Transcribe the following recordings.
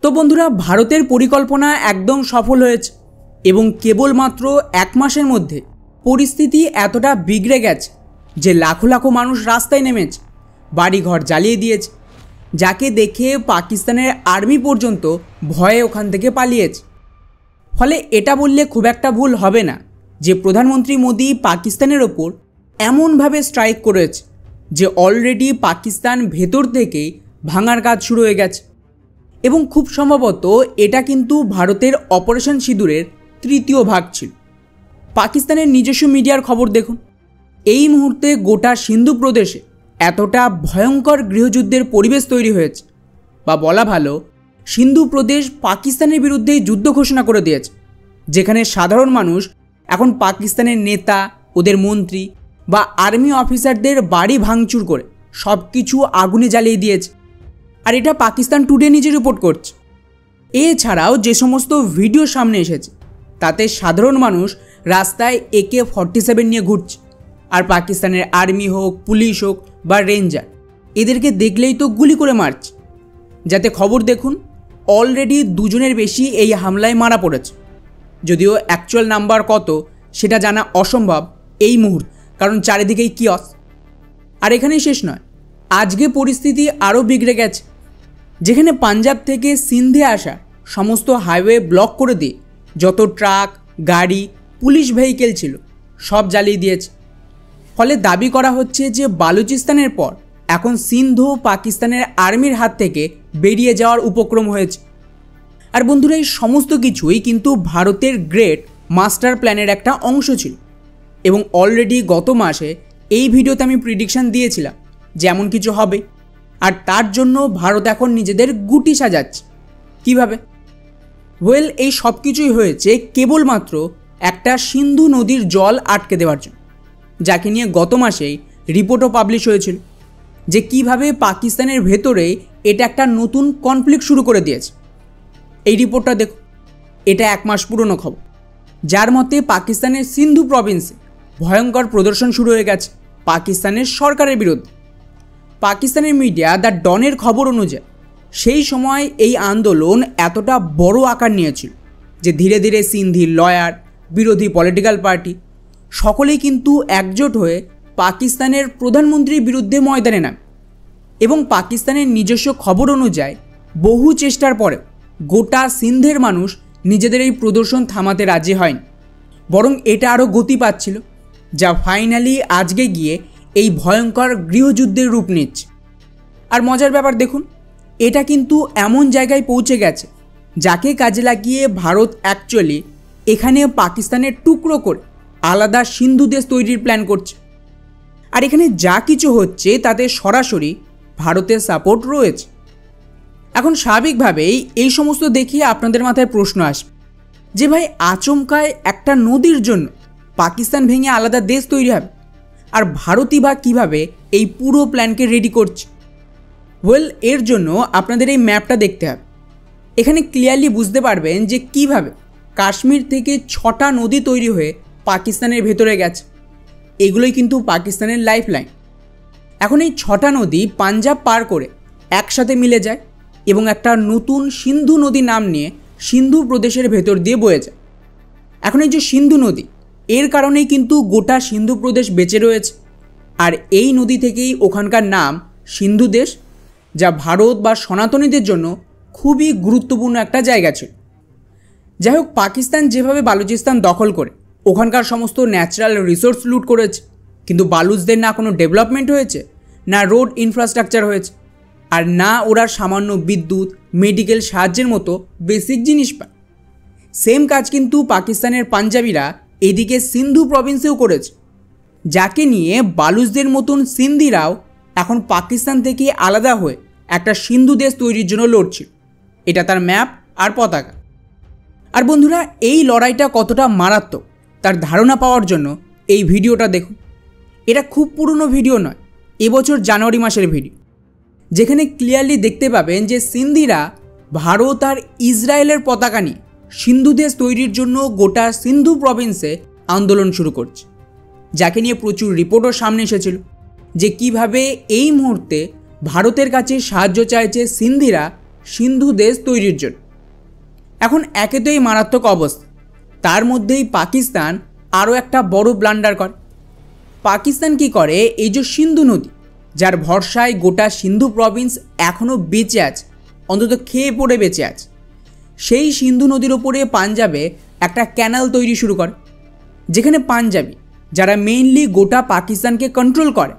তো বন্ধুরা, ভারতের পরিকল্পনা একদম সফল হয়েছে এবং কেবলমাত্র এক মাসের মধ্যে পরিস্থিতি এতটা বিগড়ে গেছে যে লাখো লাখো মানুষ রাস্তায় নেমেছে, বাড়িঘর জ্বালিয়ে দিয়েছে, যাকে দেখে পাকিস্তানের আর্মি পর্যন্ত ভয়ে ওখান থেকে পালিয়েছে। ফলে এটা বললে খুব একটা ভুল হবে না যে প্রধানমন্ত্রী মোদি পাকিস্তানের ওপর এমনভাবে স্ট্রাইক করেছে যে অলরেডি পাকিস্তান ভেতর থেকেই ভাঙার কাজ শুরু হয়ে গেছে। এবং খুব সম্ভবত এটা কিন্তু ভারতের অপারেশন সিঁদুরের তৃতীয় ভাগ ছিল। পাকিস্তানের নিজস্ব মিডিয়ার খবর দেখুন, এই মুহূর্তে গোটা সিন্ধু প্রদেশে এতটা ভয়ঙ্কর গৃহযুদ্ধের পরিবেশ তৈরি হয়েছে, বা বলা ভালো সিন্ধু প্রদেশ পাকিস্তানের বিরুদ্ধেই যুদ্ধ ঘোষণা করে দিয়েছে, যেখানে সাধারণ মানুষ এখন পাকিস্তানের নেতা, ওদের মন্ত্রী বা আর্মি অফিসারদের বাড়ি ভাঙচুর করে সব কিছু আগুনে জ্বালিয়ে দিয়েছে। আর এটা পাকিস্তান টুডে নিজে রিপোর্ট করছে। এছাড়াও যে সমস্ত ভিডিও সামনে এসেছে তাতে সাধারণ মানুষ রাস্তায় AK-47 নিয়ে ঘুরছে, আর পাকিস্তানের আর্মি হোক, পুলিশ হোক বা রেঞ্জার এদেরকে দেখলেই তো গুলি করে মারছে। যাতে খবর দেখুন, অলরেডি 2 জনের বেশি এই হামলায় মারা পড়েছে। যদিও অ্যাকচুয়াল নাম্বার কত সেটা জানা অসম্ভব এই মুহূর্তে, কারণ চারিদিকেই কিয়স। আর এখানেই শেষ নয়, আজকে পরিস্থিতি আরও বিগড়ে গেছে, যেখানে পাঞ্জাব থেকে সিন্ধে আসা সমস্ত হাইওয়ে ব্লক করে দিয়ে যত ট্রাক, গাড়ি, পুলিশ ভেহিকেল ছিল সব জ্বালিয়ে দিয়েছে। ফলে দাবি করা হচ্ছে যে বালুচিস্তানের পর এখন সিন্ধু পাকিস্তানের আর্মির হাত থেকে বেরিয়ে যাওয়ার উপক্রম হয়েছে। আর বন্ধুরা, এই সমস্ত কিছুই কিন্তু ভারতের গ্রেট মাস্টার প্ল্যানের একটা অংশ ছিল। এবং অলরেডি গত মাসে এই ভিডিওতে আমি প্রিডিকশান দিয়েছিলাম যে এমন কিছু হবে, আর তার জন্য ভারত এখন নিজেদের গুটি সাজাচ্ছে। কিভাবে? ওয়েল, এই সব কিছুই হয়েছে কেবলমাত্র একটা সিন্ধু নদীর জল আটকে দেওয়ার জন্য, যাকে নিয়ে গত মাসেই রিপোর্টও পাবলিশ হয়েছিল যে কিভাবে পাকিস্তানের ভেতরে এটা একটা নতুন কনফ্লিক্ট শুরু করে দিয়েছে। এই রিপোর্টটা দেখো, এটা 1 মাস পুরনো খবর, যার মতে পাকিস্তানের সিন্ধু প্রভিন্সে ভয়ঙ্কর প্রদর্শন শুরু হয়ে গেছে পাকিস্তানের সরকারের বিরুদ্ধে। পাকিস্তানের মিডিয়া দ্য ডনের খবর অনুযায়ী সেই সময় এই আন্দোলন এতটা বড় আকার নিয়েছিল যে ধীরে ধীরে সিন্ধি লয়ার, বিরোধী পলিটিক্যাল পার্টি সকলেই কিন্তু একজোট হয়ে পাকিস্তানের প্রধানমন্ত্রীর বিরুদ্ধে ময়দানে নামে। এবং পাকিস্তানের নিজস্ব খবর অনুযায়ী বহু চেষ্টার পরে গোটা সিন্ধের মানুষ নিজেদের এই প্রদর্শন থামাতে রাজি হয়নি, বরং এটা আরও গতি পাচ্ছিল, যা ফাইনালি আজকে গিয়ে এই ভয়ঙ্কর গৃহযুদ্ধের রূপ নিচ্ছে। আর মজার ব্যাপার দেখুন, এটা কিন্তু এমন জায়গায় পৌঁছে গেছে যাকে কাজে লাগিয়ে ভারত অ্যাকচুয়ালি এখানে পাকিস্তানের টুকরো করে আলাদা সিন্ধু দেশ তৈরির প্ল্যান করছে। আর এখানে যা কিছু হচ্ছে তাতে সরাসরি ভারতের সাপোর্ট রয়েছে। এখন স্বাভাবিকভাবেই এই সমস্ত দেখিয়ে আপনাদের মাথায় প্রশ্ন আসবে যে ভাই, আচমকায় একটা নদীর জন্য পাকিস্তান ভেঙে আলাদা দেশ তৈরি হবে, আর ভারতই বা কীভাবে এই পুরো প্ল্যানকে রেডি করছে? ওয়েল, এর জন্য আপনাদের এই ম্যাপটা দেখতে হবে। এখানে ক্লিয়ারলি বুঝতে পারবেন যে কিভাবে কাশ্মীর থেকে 6টা নদী তৈরি হয়ে পাকিস্তানের ভেতরে গেছে। এগুলোই কিন্তু পাকিস্তানের লাইফ লাইন। এখন এই 6টা নদী পাঞ্জাব পার করে একসাথে মিলে যায় এবং একটা নতুন সিন্ধু নদী নাম নিয়ে সিন্ধু প্রদেশের ভেতর দিয়ে বয়ে যায়। এখন এই যে সিন্ধু নদী, এর কারণেই কিন্তু গোটা সিন্ধু প্রদেশ বেঁচে রয়েছে। আর এই নদী থেকেই ওখানকার নাম সিন্ধু দেশ, যা ভারত বা সনাতনীদের জন্য খুবই গুরুত্বপূর্ণ একটা জায়গা ছিল। যাই হোক, পাকিস্তান যেভাবে বালুচিস্তান দখল করে ওখানকার সমস্ত ন্যাচারাল রিসোর্স লুট করেছে, কিন্তু বালুচদের না কোনো ডেভেলপমেন্ট হয়েছে, না রোড ইনফ্রাস্ট্রাকচার হয়েছে, আর না ওরা সামান্য বিদ্যুৎ, মেডিকেল সাহায্যের মতো বেসিক জিনিস পায়। সেম কাজ কিন্তু পাকিস্তানের পাঞ্জাবিরা এদিকে সিন্ধু প্রভিন্সেও করেছে, যাকে নিয়ে বালুচদের মতন সিন্ধিরাও এখন পাকিস্তান থেকে আলাদা হয়ে একটা সিন্ধু দেশ তৈরির জন্য লড়ছিল। এটা তার ম্যাপ আর পতাকা। আর বন্ধুরা, এই লড়াইটা কতটা মারাত্মক তার ধারণা পাওয়ার জন্য এই ভিডিওটা দেখুন। এটা খুব পুরনো ভিডিও নয়, এবছর জানুয়ারি মাসের ভিডিও, যেখানে ক্লিয়ারলি দেখতে পাবেন যে সিন্ধিরা ভারত আর ইসরায়েলের পতাকা নিয়ে সিন্ধু দেশ তৈরির জন্য গোটা সিন্ধু প্রভিন্সে আন্দোলন শুরু করছে, যাকে নিয়ে প্রচুর রিপোর্টও সামনে এসেছিল যে কিভাবে এই মুহূর্তে ভারতের কাছে সাহায্য চাইছে সিন্ধিরা সিন্ধু দেশ তৈরির জন্য। এখন একে তো এই মারাত্মক অবস্থা, তার মধ্যেই পাকিস্তান আরও একটা বড় ব্লান্ডার করে। পাকিস্তান কি করে, এই যে সিন্ধু নদী, যার ভরসায় গোটা সিন্ধু প্রভিন্স এখনও বেঁচে আছে, অন্তত খেয়ে পড়ে বেঁচে আছে, সেই সিন্ধু নদীর ওপরে পাঞ্জাবে একটা ক্যানাল তৈরি শুরু করে, যেখানে পাঞ্জাবি যারা মেইনলি গোটা পাকিস্তানকে কন্ট্রোল করে,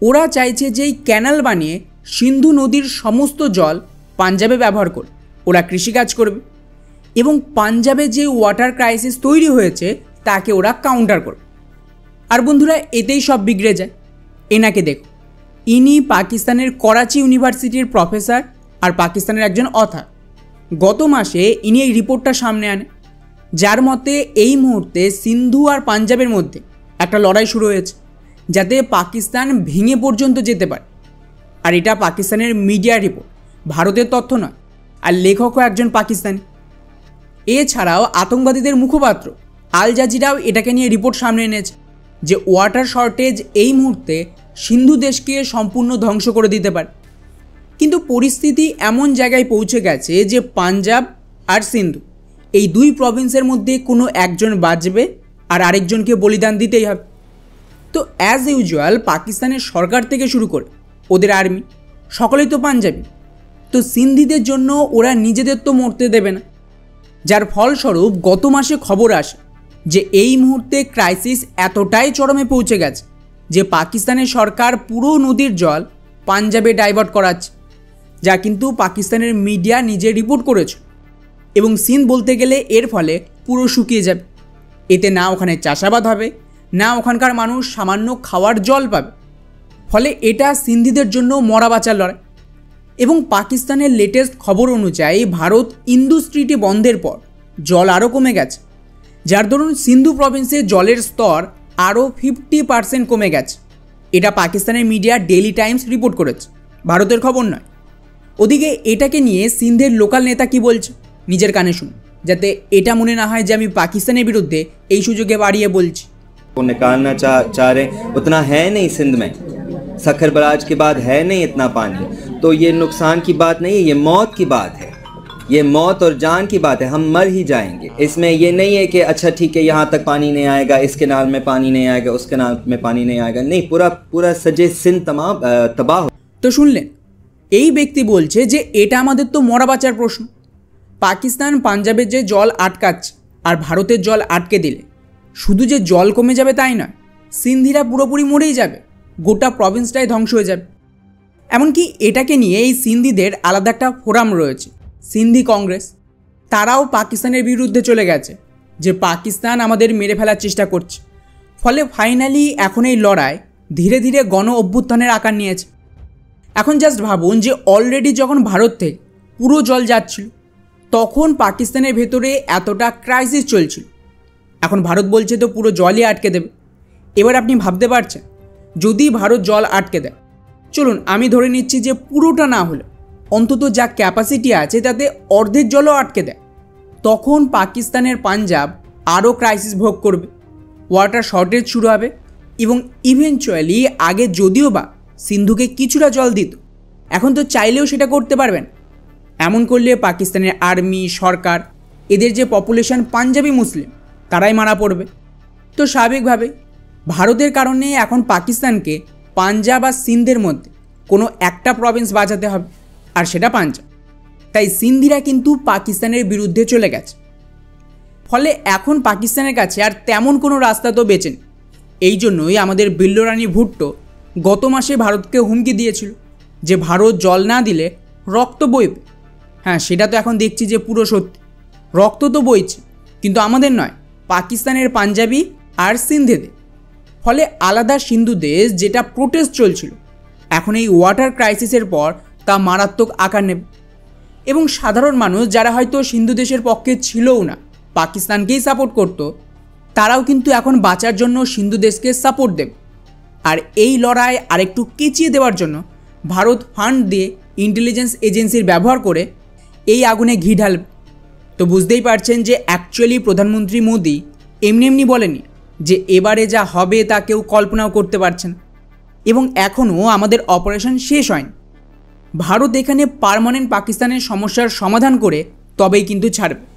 ওরা চাইছে যে এই ক্যানাল বানিয়ে সিন্ধু নদীর সমস্ত জল পাঞ্জাবে ব্যবহার করে ওরা কৃষিকাজ করবে এবং পাঞ্জাবে যে ওয়াটার ক্রাইসিস তৈরি হয়েছে তাকে ওরা কাউন্টার করবে। আর বন্ধুরা, এতেই সব বিগড়ে যায়। এনাকে দেখো, ইনি পাকিস্তানের করাচি ইউনিভার্সিটির প্রফেসর আর পাকিস্তানের একজন অথর। গত মাসে ইনি এই রিপোর্টটা সামনে আনে, যার মতে এই মুহূর্তে সিন্ধু আর পাঞ্জাবের মধ্যে একটা লড়াই শুরু হয়েছে, যাতে পাকিস্তান ভেঙে পর্যন্ত যেতে পারে। আর এটা পাকিস্তানের মিডিয়া রিপোর্ট, ভারতের তথ্য নয়, আর লেখকও একজন পাকিস্তানি। এছাড়াও আতঙ্কবাদীদের মুখপাত্র আল জাজিরাও এটাকে নিয়ে রিপোর্ট সামনে এনেছে যে ওয়াটার শর্টেজ এই মুহূর্তে সিন্ধু দেশকে সম্পূর্ণ ধ্বংস করে দিতে পারে। কিন্তু পরিস্থিতি এমন জায়গায় পৌঁছে গেছে যে পাঞ্জাব আর সিন্ধু এই দুই প্রভিন্সের মধ্যে কোনো একজন বাঁচবে আর আরেকজনকে বলিদান দিতেই হবে। তো অ্যাজ ইউজুয়াল পাকিস্তানের সরকার থেকে শুরু করে ওদের আর্মি সকলেই তো পাঞ্জাবি, তো সিন্ধিদের জন্য ওরা নিজেদের তো মরতে দেবে না। যার ফলস্বরূপ গত মাসে খবর আসে যে এই মুহূর্তে ক্রাইসিস এতটাই চরমে পৌঁছে গেছে যে পাকিস্তানের সরকার পুরো নদীর জল পাঞ্জাবে ডাইভার্ট করাচ্ছে, যা কিন্তু পাকিস্তানের মিডিয়া নিজে রিপোর্ট করেছে। এবং সিন্ধ বলতে গেলে এর ফলে পুরো শুকিয়ে যাবে। এতে না ওখানে চাষাবাদ হবে, না ওখানকার মানুষ সামান্য খাওয়ার জল পাবে। ফলে এটা সিন্ধিদের জন্য মরা বাঁচার লড়াই। এবং পাকিস্তানের লেটেস্ট খবর অনুযায়ী ভারত ইন্দু স্ট্রিটে বন্ধের পর জল আরও কমে গেছে, যার দরুন সিন্ধু প্রভিন্সে জলের স্তর আরও 50% কমে গেছে। এটা পাকিস্তানের মিডিয়া ডেইলি টাইমস রিপোর্ট করেছে, ভারতের খবর নয়। ওদিকে এটাকে নিয়ে সিন্ধের লোকাল নেতা কি বলছে নিজের কানে শুনুন, যাতে এটা মনে না হয় যে আমি পাকিস্তানের বিরুদ্ধে এই সুযোগে বাড়িয়ে বলছি। वो निकालना चाह रहे उतना है नहीं सिंध में, सखर बराज के बाद है नहीं इतना पानी, तो ये नुकसान की बात नहीं है, ये मौत की बात है, ये मौत और जान की बात है, हम मर ही जाएंगे। इसमें ये नहीं है कि अच्छा ठीक है यहाँ तक पानी नहीं आएगा, इस केनाल में पानी नहीं आएगा, उस केनाल में पानी नहीं आएगा, नहीं, पूरा सजे सिंध तमाम तबाह। তো শুনলেন, এই ব্যক্তি বলছে যে এটা আমাদের তো মরা বাঁচার প্রশ্ন। পাকিস্তান পাঞ্জাবের যে জল আটকাচ্ছে আর ভারতের জল আটকে দিলে শুধু যে জল কমে যাবে তাই নয়, সিন্ধিরা পুরোপুরি মরেই যাবে, গোটা প্রভিন্সটাই ধ্বংস হয়ে যাবে। এমনকি এটাকে নিয়ে এই সিন্ধিদের আলাদা একটা ফোরাম রয়েছে, সিন্ধি কংগ্রেস। তারাও পাকিস্তানের বিরুদ্ধে চলে গেছে যে পাকিস্তান আমাদের মেরে ফেলার চেষ্টা করছে। ফলে ফাইনালি এখন এই লড়াই ধীরে ধীরে গণ অভ্যুত্থানের আকার নিয়েছে। এখন জাস্ট ভাবুন যে অলরেডি যখন ভারত থেকে পুরো জল যাচ্ছিল, তখন পাকিস্তানের ভেতরে এতটা ক্রাইসিস চলছিল। এখন ভারত বলছে তো পুরো জলই আটকে দেবে। এবার আপনি ভাবতে পারছেন, যদি ভারত জল আটকে দেয়, চলুন আমি ধরে নিচ্ছি যে পুরোটা না হলে অন্তত যা ক্যাপাসিটি আছে তাতে অর্ধেক জলও আটকে দেয়, তখন পাকিস্তানের পাঞ্জাব আরও ক্রাইসিস ভোগ করবে, ওয়াটার শর্টেজ শুরু হবে এবং ইভেনচুয়ালি আগে যদিও বা সিন্ধুকে কিছুটা জল দিত, এখন তো চাইলেও সেটা করতে পারবেন। এমন করলে পাকিস্তানের আর্মি, সরকার, এদের যে পপুলেশন পাঞ্জাবি মুসলিম, তারাই মারা পড়বে। তো স্বাভাবিকভাবে ভারতের কারণে এখন পাকিস্তানকে পাঞ্জাব আর সিন্ধের মধ্যে কোনো একটা প্রভিন্স বাঁচাতে হবে, আর সেটা পাঞ্জাব। তাই সিন্ধিরা কিন্তু পাকিস্তানের বিরুদ্ধে চলে গেছে। ফলে এখন পাকিস্তানের কাছে আর তেমন কোনো রাস্তা তো বেঁচে নেই। এই জন্যই আমাদের বিল্লরানী ভুট্টো গত মাসে ভারতকে হুমকি দিয়েছিল যে ভারত জল না দিলে রক্ত বইবে। হ্যাঁ, সেটা তো এখন দেখছি যে পুরো সত্যি, রক্ত তো বইছে, কিন্তু আমাদের নয়, পাকিস্তানের পাঞ্জাবি আর সিন্ধেদের। ফলে আলাদা সিন্ধু দেশ যেটা প্রোটেস্ট চলছিল, এখন এই ওয়াটার ক্রাইসিসের পর তা মারাত্মক আকার নেবে। এবং সাধারণ মানুষ যারা হয়তো সিন্ধু দেশের পক্ষে ছিলও না, পাকিস্তানকেই সাপোর্ট করতো, তারাও কিন্তু এখন বাঁচার জন্য সিন্ধু দেশকে সাপোর্ট দেবে। আর এই লড়াই আরেকটু কেচিয়ে দেওয়ার জন্য ভারত ফান্ড দিয়ে ইন্টেলিজেন্স এজেন্সির ব্যবহার করে এই আগুনে ঘি ঢালবে। তো বুঝতেই পারছেন যে অ্যাকচুয়ালি প্রধানমন্ত্রী মোদি এমনি এমনি বলেনি যে এবারে যা হবে তা কেউ কল্পনাও করতে পারছেন। এবং এখনও আমাদের অপারেশন শেষ হয়নি। ভারত এখানে পার্মানেন্ট পাকিস্তানের সমস্যার সমাধান করে তবেই কিন্তু ছাড়বে।